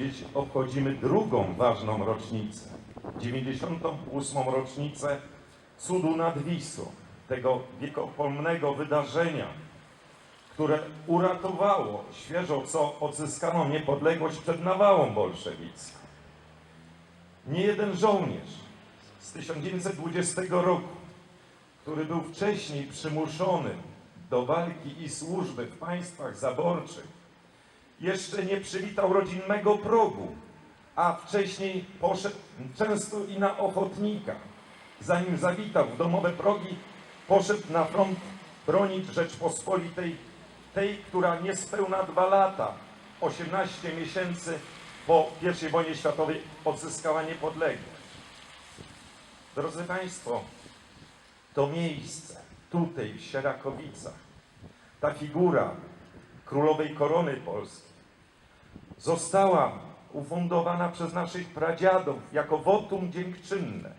Dziś obchodzimy drugą ważną rocznicę, 98. rocznicę Cudu nad Wisłą, tego wiekopomnego wydarzenia, które uratowało świeżo co odzyskaną niepodległość przed nawałą bolszewicką. Nie jeden żołnierz z 1920 roku, który był wcześniej przymuszony do walki i służby w państwach zaborczych, jeszcze nie przywitał rodzinnego progu, a wcześniej poszedł często i na ochotnika. Zanim zawitał w domowe progi, poszedł na front bronić Rzeczpospolitej, tej, która niespełna 2 lata, 18 miesięcy po I wojnie światowej odzyskała niepodległość. Drodzy Państwo, to miejsce tutaj w Sierakowicach, ta figura królowej korony polskiej została ufundowana przez naszych pradziadów jako wotum dziękczynne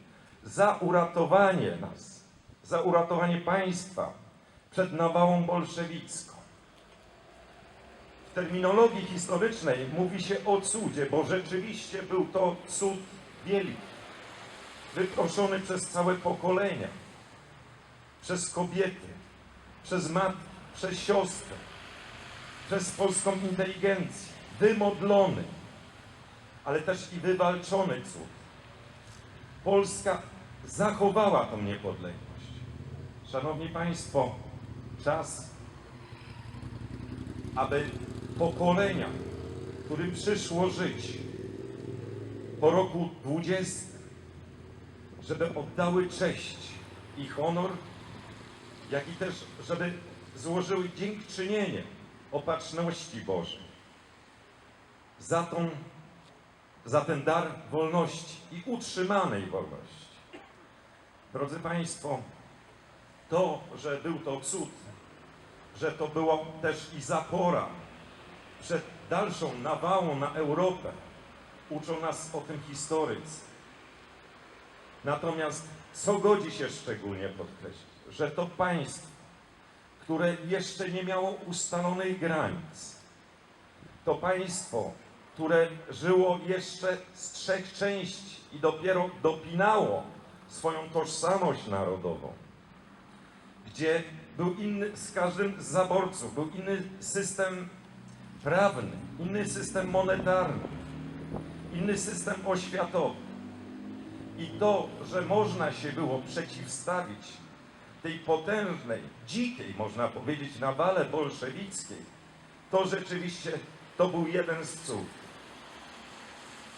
za uratowanie nas, za uratowanie państwa przed nawałą bolszewicką. W terminologii historycznej mówi się o cudzie, bo rzeczywiście był to cud wielki, wyproszony przez całe pokolenia, przez kobiety, przez matki, przez siostry, przez polską inteligencję, wymodlony, ale też i wywalczony cud. Polska zachowała tą niepodległość. Szanowni Państwo, czas, aby pokolenia, którym przyszło żyć po roku 20, żeby oddały cześć i honor, jak i też, żeby złożyły dziękczynienie opatrzności Bożej za ten dar wolności i utrzymanej wolności. Drodzy Państwo, to, że był to cud, że to było też i zapora przed dalszą nawałą na Europę, uczą nas o tym historycy. Natomiast co godzi się szczególnie podkreślić, że to państwo, które jeszcze nie miało ustalonych granic, to państwo, które żyło jeszcze z 3 części i dopiero dopinało swoją tożsamość narodową, gdzie był inny, z każdym z zaborców był inny system prawny, inny system monetarny, inny system oświatowy. I to, że można się było przeciwstawić tej potężnej, dzikiej, można powiedzieć, nawale bolszewickiej, to rzeczywiście to był jeden z cudów.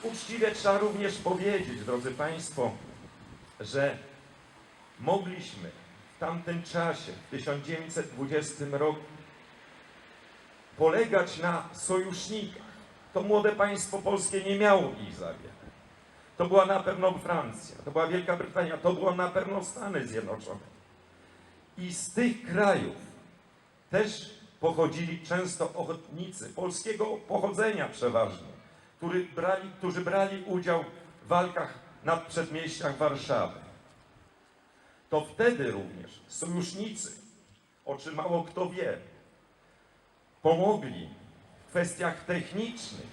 Uczciwie trzeba również powiedzieć, drodzy Państwo, że mogliśmy w tamtym czasie, w 1920 roku, polegać na sojusznikach. To młode państwo polskie nie miało ich za wiele. To była na pewno Francja, to była Wielka Brytania, to były na pewno Stany Zjednoczone. I z tych krajów też pochodzili często ochotnicy polskiego pochodzenia przeważnie, którzy brali udział w walkach na przedmieściach Warszawy. To wtedy również sojusznicy, o czym mało kto wie, pomogli w kwestiach technicznych,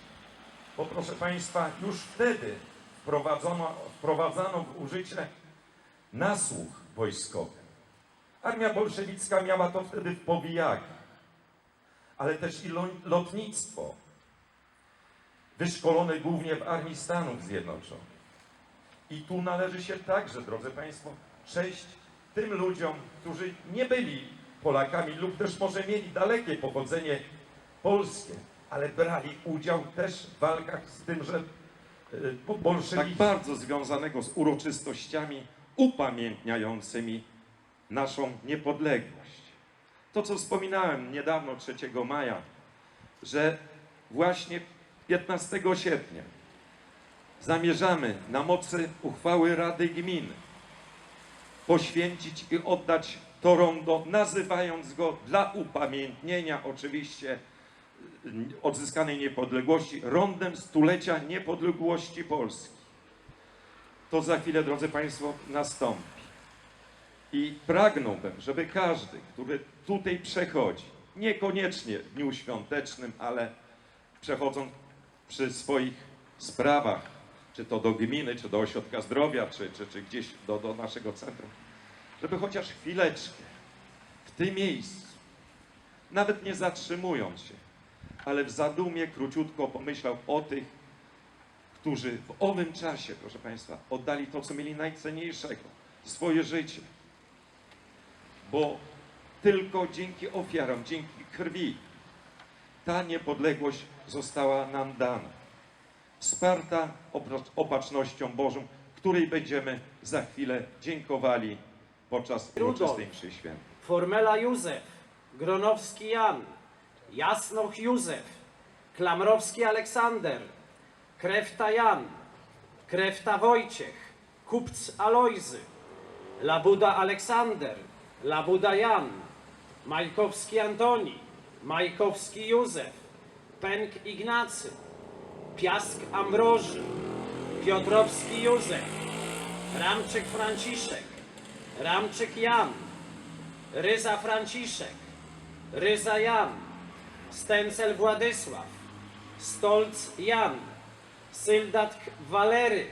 bo proszę Państwa, już wtedy wprowadzano w użycie nasłuch wojskowy. Armia bolszewicka miała to wtedy w powijakach, ale też i lotnictwo, wyszkolone głównie w Armii Stanów Zjednoczonych. I tu należy się także, drodzy Państwo, cześć tym ludziom, którzy nie byli Polakami lub też może mieli dalekie pochodzenie polskie, ale brali udział też w walkach z tymże bolszewizmem. Tak bardzo związanego z uroczystościami upamiętniającymi naszą niepodległość. To, co wspominałem niedawno, 3 maja, że właśnie 15 sierpnia zamierzamy na mocy uchwały Rady Gminy poświęcić i oddać to rondo, nazywając go dla upamiętnienia oczywiście odzyskanej niepodległości rondem 100-lecia niepodległości Polski. To za chwilę, drodzy Państwo, nastąpi. I pragnąłbym, żeby każdy, który tutaj przechodzi, niekoniecznie w dniu świątecznym, ale przechodząc przy swoich sprawach, czy to do gminy, czy do ośrodka zdrowia, czy gdzieś do naszego centrum, żeby chociaż chwileczkę w tym miejscu, nawet nie zatrzymując się, ale w zadumie króciutko pomyślał o tych, którzy w owym czasie, proszę Państwa, oddali to, co mieli najcenniejszego, swoje życie. Bo tylko dzięki ofiarom, dzięki krwi ta niepodległość została nam dana. Wsparta opatrznością Bożą, której będziemy za chwilę dziękowali podczas uroczystej mszy świętej. Formela Józef, Gronowski Jan, Jasnoch Józef, Klamrowski Aleksander, Krefta Jan, Krefta Wojciech, Kupc Alojzy, Labuda Aleksander, Labuda Jan, Majkowski Antoni, Majkowski Józef, Pęk Ignacy, Piask Ambroży, Piotrowski Józef, Ramczyk Franciszek, Ramczyk Jan, Ryza Franciszek, Ryza Jan, Stencel Władysław, Stolc Jan, Syldatk Walery,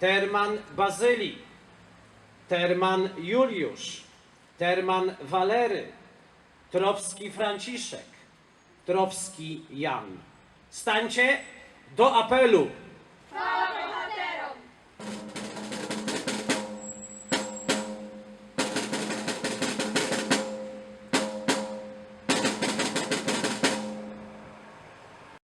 Terman Bazyli, Terman Juliusz, Terman Walery, Trowski Franciszek, Trowski Jan. Stańcie do apelu!